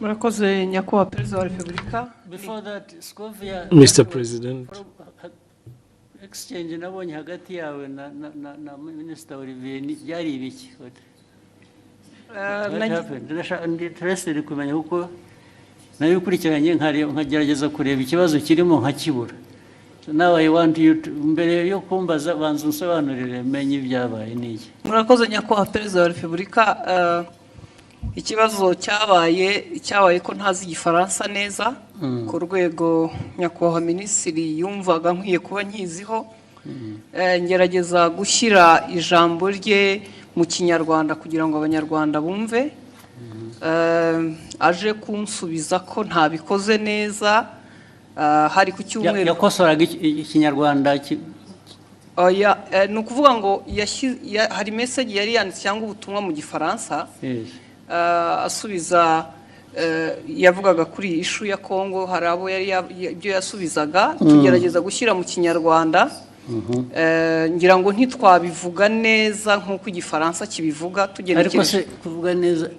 Murakoze nyakubahwa Perezida wa Repubulika. Before that, Scovia, Mr. President, exchange nabonye hagati yawe na Minister Olivier byari ibiki? What happened? Interested kumenya uko nayo ukurikiranye nkagerageza kureba ikibazo kirimo nkakibura. So now I want you to mbere yo kumbaza banza unsobanurire menye ibyabaye niki. Murakoze nyakubahwa Perezida wa Repubulika. Ikibazo cyabaye ko ntazi igifaransa neza ku rwego nyakubahwa Minisitiri yumvaga nkwiye kuba nkiziho. Ngerageza gushyira ijambo rye mu Kinyarwanda kugira ngo abanyarwanda bumve. Aje kunsubiza ko ntabikoze neza. Hari ku cyumweru yakosoraga Ikinyarwanda ni ukuvuga ngo hari message yari yanditse cyangwa ubutumwa mu Gifaransa. Asubiza yavugaga kuri ishu ya Kongo, hari abo yari ibyo yasubizaga tugerageza gushyira mu Kinyarwanda. Ngira ngo ntitwabivuga neza nk'uko Igifaransa kibivuga tugerekeje. Ariko se kuvuga neza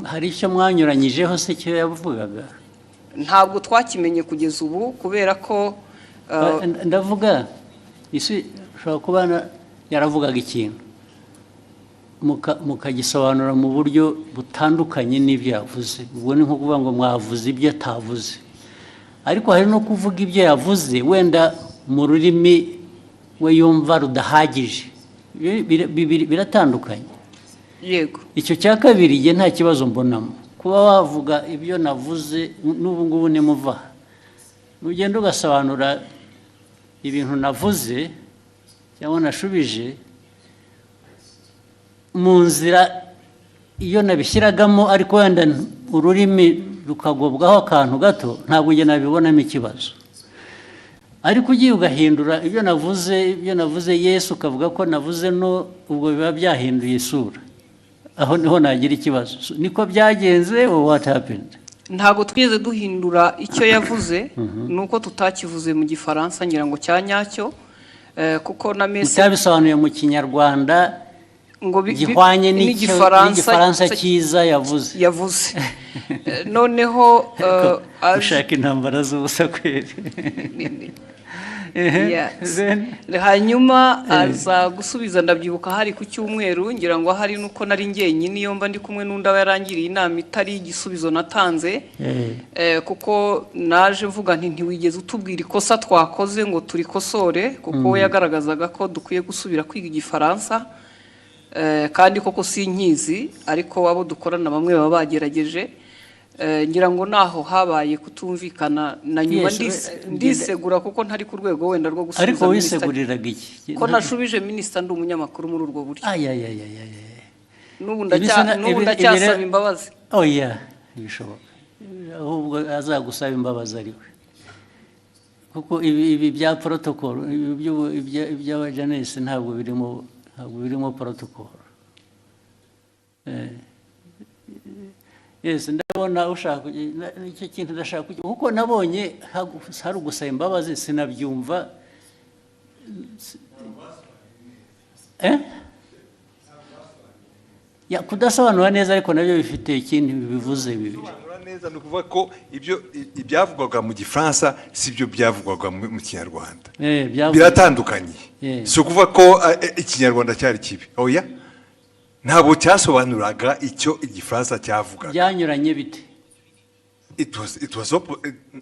hari icyo mwanyuranyijeho se cyo yavugaga? Ntabwo twakimenye kugeza ubu kubera ko ndavuga isi ushobora kubana yaravugaga ikintu mukagisobanura mu buryo butandukanye n'ibyo yavuze. Ubwo ni nko kuvuga ngo mwavuze ibyo atavuze, ariko hari no kuvuga ibyo yavuze wenda mu rurimi we yumva rudahagije. Biratandukanye. Yego, icyo cya kabiri nge nta kibazo mbonamo kuba wavuga ibyo navuze. N'ubu ngubu nimuva ugenda ugasobanura ibintu navuze cyangwa nashubije mu nzira iyo nabishyiragamo, ariko wenda ururimi rukagobwaho akantu gato, ntabwo nge nabibonamo ikibazo. Ariko ugiye ugahindura ibyo navuze Yesu ukavuga ko navuze no, ubwo biba byahinduye isura. Aho niho nagira ikibazo. Niko byagenze or what happened? ntabwo twigeze duhindura icyo yavuze. Nuko tutakivuze mu Gifaransa ngira ngo cyanyacyo kuko na message utabisobanuye mu Kinyarwanda ngo gihwanye n'igifaransa cyiza yavuze. Noneho ushaka intambara z'ubusa kweri. Hanyuma aza gusubiza, ndabyibuka hari ku cyumweru, ngira ngo hari nuko nari njyenyine iyo mba ndi kumwe n'undi aba yarangiriye inama itari igisubizo natanze. Kuko naje mvuga nti ntiwigeze utubwira ikosa twakoze ngo turikosore, kuko we yagaragazaga ko dukwiye gusubira kwiga Igifaransa. Kandi koko sinkizi, ariko abo dukorana bamwe baba bagerageje. Ngira ngo naho habaye kutumvikana na nyuma ndisegura kuko ntari ku rwego wenda rwo gusubiza. Ariko wiseguriraga iki? Ko nashubije Minisita ndi umunyamakuru muri urwo buryo. N'ubu ndacyasaba imbabazi. Oya, bishoboka. Ahubwo azagusaba imbabazi ariwe. Kuko ibi bya protocol ibya Janesse ntabwo birimo protocol. Yes, ndabona ushaka icyo kintu ndashaka kuko nabonye hari ugusaba imbabazi sinabyumva. Ya kudasobanura neza, ariko nabyo bifite ikindi bivuze bibiri. Neza ni ukuvuga ko ibyavugwaga mu Gifaransa si byo byavugwaga mu Kinyarwanda. Biratandukanye. Si ukuvuga ko Ikinyarwanda cyari kibi. Oya, ntabwo cyasobanuraga icyo Igifaransa cyavugaga. Byanyuranye bite? It was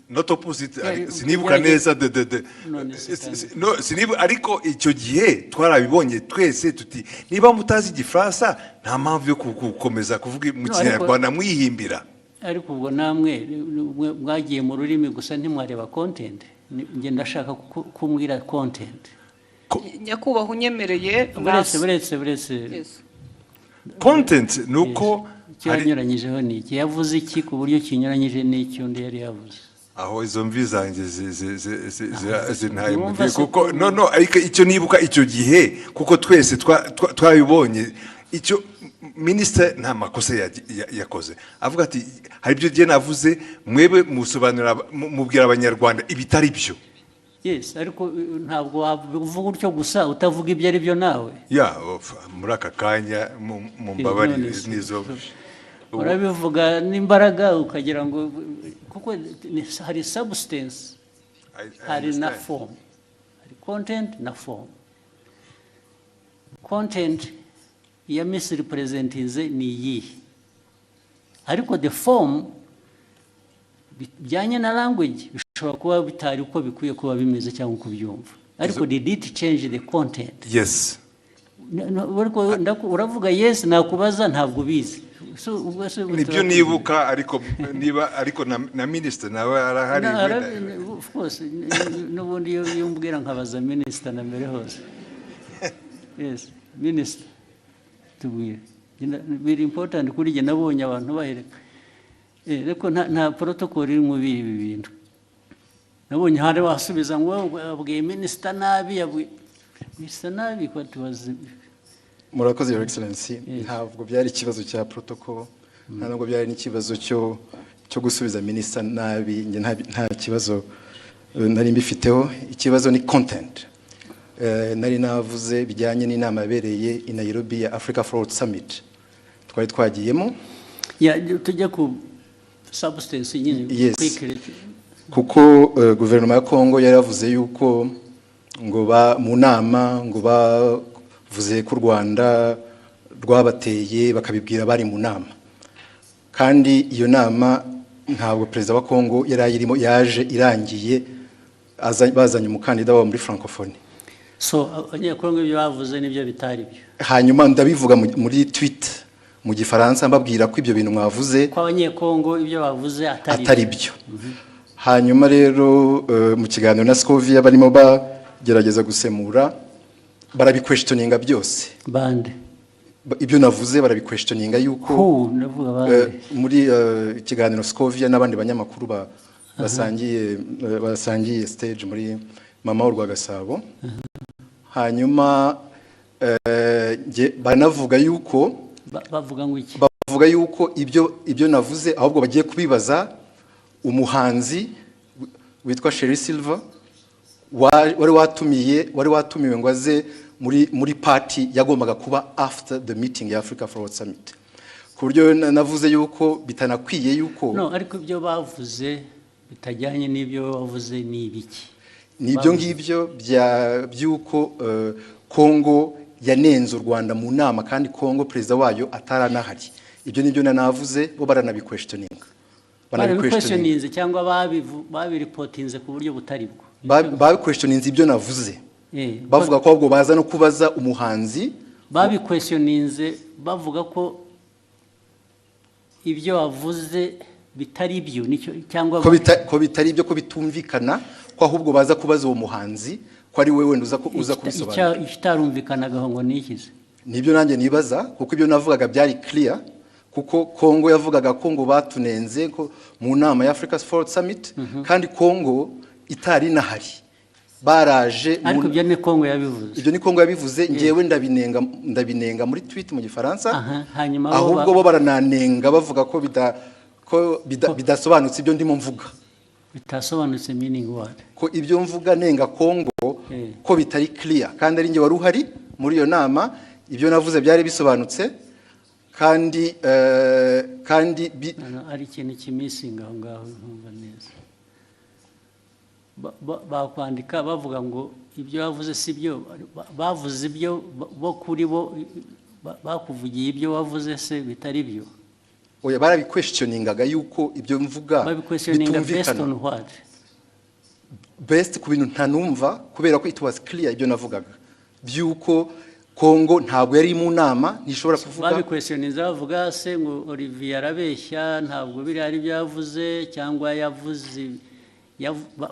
not opposite. Sinibuka neza ariko icyo gihe twarabibonye twese tuti niba mutazi Igifaransa nta mpamvu yo gukomeza kuvuga mu Kinyarwanda mwihimbira. Ariko ubwo namwe mwagiye mu rurimi gusa ntimwareba content. Nge ndashaka kumbwira content. Nyakubahwa unyemereye buretse content nuko cyanyuranyijeho ni iki? Yavuze iki ku buryo kinyuranyije n'icyo undi yari yavuze? Aho izo mvi zanjye zintaye mu gihe kuko no ariko icyo nibuka icyo gihe kuko twese twabibonye icyo Minisitiri nta makosa yakoze. Avuga ati hari ibyo gihe navuze mwebe musobanura mubwira abanyarwanda ibitari byo. Yes, ariko ntabwo wavuga utyo gusa utavuga ibyo ari byo nawe. Muri aka kanya mu mbabarire nizo urabivuga n'imbaraga ukagira ngo kuko hari substance hari na form, hari content na form. Content ya misrepresentinze ni iyihe, ariko the form bijyanye na language bishobora kuba bitari uko bikwiye kuba bimeze cyangwa uko byumva, ariko did it change the content? Yes. Uravuga yes, nakubaza ntabwo bizi. Nibyo nibuka, ariko na minister nawe arahari. Of course, n'ubundi iyo mbwira nkabaza minister na mbere hose. Yes, minister tubwire. Very important kuri jye, nabonye abantu bahereka. Ariko nta protocol iri mu bibi bintu. Nabonye hari wasubiza ngo abwiye minister nabi, minister nabi ko tubaze. Murakoze Your Excellency. Ntabwo byari ikibazo cya protocol, ntabwo byari n'ikibazo cyo gusubiza minister nabi. Nta kibazo nari mbifiteho. Ikibazo ni content. Nari navuze bijyanye n'inama yabereye i Nairobi ya Africa Forward Summit twari twagiyemo. Tujya ku substance nyine. Yes. Kuko guverinoma ya Kongo yari yavuze yuko ngo mu nama ngo bavuze ko u Rwanda rwabateye bakabibwira bari mu nama, kandi iyo nama ntabwo perezida wa Kongo yari ayirimo, yaje irangiye bazanye umukandida wa muri Francophonie. So abanyekongo ibyo bavuze nibyo bitari byo. Hanyuma ndabivuga muri tweet mu Gifaransa mbabwira ko ibyo bintu mwavuze ko abanyekongo ibyo bavuze atari byo. Hanyuma rero mu kiganiro na Scovia barimo bagerageza gusemura, barabiquestioninga byose. Bande ibyo navuze barabiquestioninga yuko muri ikiganiro Scovia n'abandi banyamakuru basangiye stage muri Mama w'u Rwagasabo. Hanyuma banavuga yuko bavuga ngo iki? Bavuga yuko ibyo navuze ahubwo bagiye kubibaza umuhanzi witwa Sherry Silver wari watumiwe ngo aze muri party yagombaga kuba after the meeting ya Africa Forward Summit. Ku buryo navuze yuko bitanakwiye yuko ariko ibyo bavuze bitajyanye n'ibyo bavuze ni ibiki? Nibyo ngibyo byuko Kongo yanenze u Rwanda mu nama, kandi Kongo perezida wayo ataranahari. Ibyo nibyo navuze, bo baranabiquestioninga. Barabiquestioninze cyangwa babiripotinze ku buryo butari bwo? Babiquestioninze ibyo navuze. Bavuga ko ahubwo baza no kubaza umuhanzi. Babiquestioninze bavuga ko ibyo wavuze bitari byo, cyangwa ko bitari byo, ko bitumvikana, ko ahubwo baza kubaza uwo muhanzi ko ari wewe uza kubisobanura. Ikitarumvikanaga ngo ni ikize? Nibyo nanjye nibaza, kuko ibyo navugaga byari clear, kuko Kongo yavugaga ko ngo batunenze ko mu nama ya Africa Forward Summit, kandi Kongo itari nahari. Baraje ariko ibyo ni Kongo yabivuze. Ibyo ni Kongo yabivuze, ngewe ndabinenga muri tweet mu Gifaransa. Hanyuma ahubwo bo barananenga bavuga ko bidasobanutse ibyo ndimo mvuga. Bitasobanutse meaning what? Ko ibyo mvuga nenga Kongo ko bitari clear, kandi ari nge wari uhari muri iyo nama. Ibyo navuze byari bisobanutse, kandi ari ikintu kimisinga aho ngaho ntumva neza. Bakwandika bavuga ngo ibyo bavuze si byo, bavuze ibyo bo kuri bo bakuvugiye ibyo wavuze se bitari byo. Oya, barabiquestioningaga yuko ibyo mvuga bitumvikana. Best ku bintu ntanumva, kubera ko it was clear ibyo navugaga byuko Kongo ntabwo yari mu nama, ntishobora kuvuga. Babiquestioninza bavuga se ngo Olivier arabeshya, ntabwo biri ari byavuze, cyangwa yavuze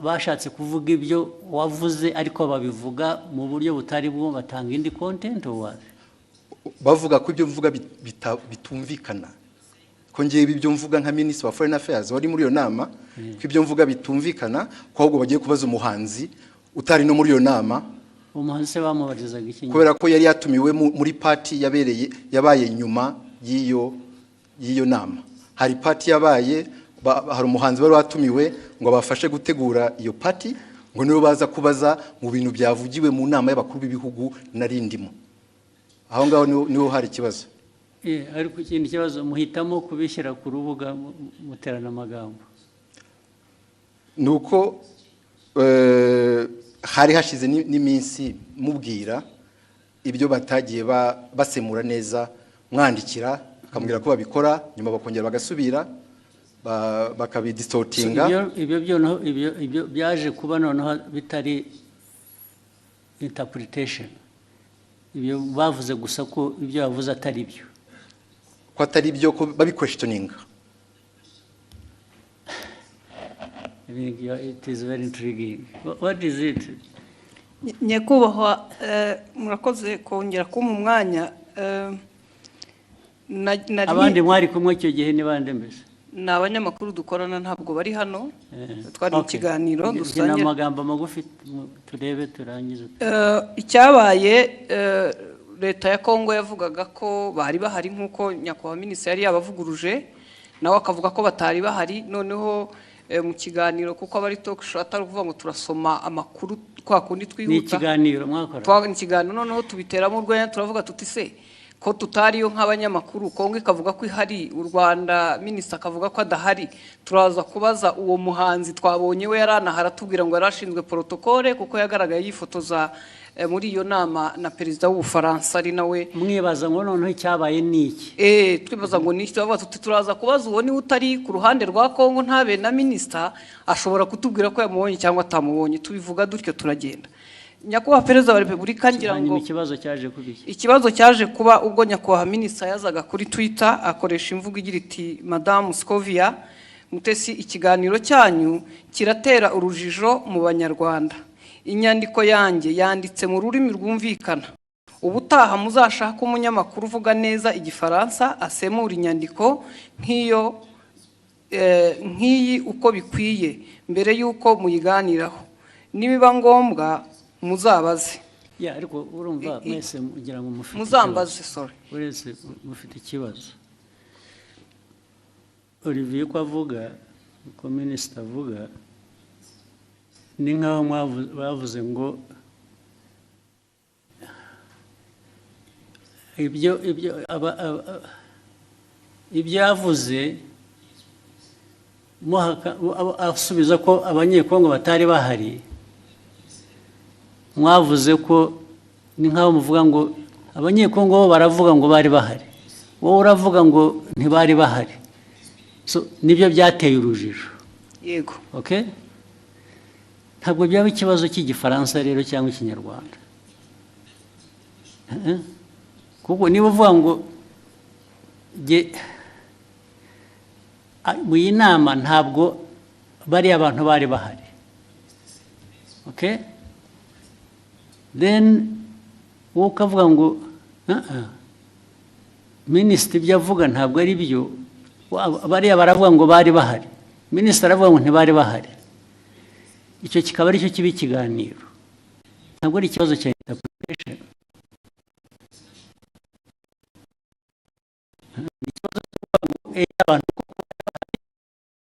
bashatse kuvuga ibyo wavuze ariko babivuga mu buryo butari bwo, batanga indi content or bavuga ko ibyo mvuga bitumvikana. Ko ngiye ibyo mvuga nka Minister wa Foreign Affairs wari muri iyo nama, ko ibyo mvuga bitumvikana, ko ahubwo bagiye kubaza umuhanzi utari no muri iyo nama. Umuhanzi bamubarizaga iki? Kubera ko yari yatumiwe muri party yabaye nyuma y'iyo nama. Hari party yabaye, hari umuhanzi wari watumiwe ngo abafashe gutegura iyo party, ngo nibo baza kubaza mu bintu byavugiwe mu nama y'abakuru b'ibihugu narindimo. Aho ngaho niho hari ikibazo. ariko ikindi kibazo muhitamo kubishyira ku rubuga muterana amagambo. nuko hari hashize n'iminsi mubwira ibyo batagiye basemura neza, mwandikira akamubwira ko babikora, nyuma bakongera bagasubira bakabidistortinga. Ibyo byaje kuba noneho bitari interpretation. Ibyo bavuze gusa ko ibyo bavuze atari byo. Ko atari byo, ko babiquestioninga. It is very intriguing. What is it? Nyakubahwa, murakoze kongera kumpa umwanya. Abandi mwari kumwe icyo gihe ni bande mbese? Ni abanyamakuru dukorana, ntabwo bari hano. Twari mu kiganiro dusangira amagambo magufi turebe turangize. Icyabaye, leta ya Kongo yavugaga ko bari bahari nk'uko nyakubahwa minisitiri yari yabavuguruje, nawe akavuga ko batari bahari. Noneho mu kiganiro, kuko abari talk show atari kuvuga ngo turasoma amakuru kwa kundi twihuta. Ni ikiganiro mwakora? Ni ikiganiro, noneho tubiteramo urwenya, turavuga tuti se ko tutariyo nk'abanyamakuru, Kongo ikavuga ko ihari, u Rwanda minisitiri akavuga ko adahari, turaza kubaza uwo muhanzi twabonye we yaranahara tubwira ngo yarashinzwe protocole kuko yagaragaye yifotoza muri iyo nama na perezida w'Ubufaransa ari nawe. Mwibaza ngo noneho icyabaye niki? Twibaza ngo niki, tubavuga tuti turaza kubaza uwo ni utari ku ruhande rwa Kongo ntabe na minisitiri ashobora kutubwira ko yamubonye cyangwa atamubonye. Tubivuga dutyo turagenda. Nyakubahwa Perezida wa Repubulika ngira ngo ikibazo cyaje kuba ubwo nyakubahwa minisitiri yazaga kuri Twitter akoresha imvugo igira iti Madame Scovia Mutesi, ikiganiro cyanyu kiratera urujijo mu Banyarwanda. Inyandiko yanjye yanditse mu rurimi rwumvikana. Ubutaha muzashaka umunyamakuru uvuga neza Igifaransa asemura inyandiko nk'iyi uko bikwiye mbere y'uko muyiganiraho. Nibiba ngombwa muzabaze. Ariko urumva mwese mugira ngo mufite muzambaze, sorry. Uretse mufite ikibazo. Olivier ko avuga, ko minisitiri avuga, ni nk'aho bavuze ngo ibyo yavuze asubiza ko abanyekongo batari bahari. Mwavuze ko ni nk'aho muvuga ngo abanyekongo bo baravuga ngo bari bahari, wowe uravuga ngo ntibari bahari. Nibyo byateye urujijo. Yego. Okay? Ntabwo byaba ikibazo cy'Igifaransa rero cyangwa Ikinyarwanda. Kuko niba uvuga ngo mu iyi nama ntabwo bari abantu bari bahari. Okay? Then wowe ukavuga ngo minisitiri ibyo avuga ntabwo ari byo, bariya baravuga ngo bari bahari, minisitiri aravuga ngo ntibari bahari. Icyo kikaba ari cyo kiba ikiganiro, ntabwo ari ikibazo cya interpretation.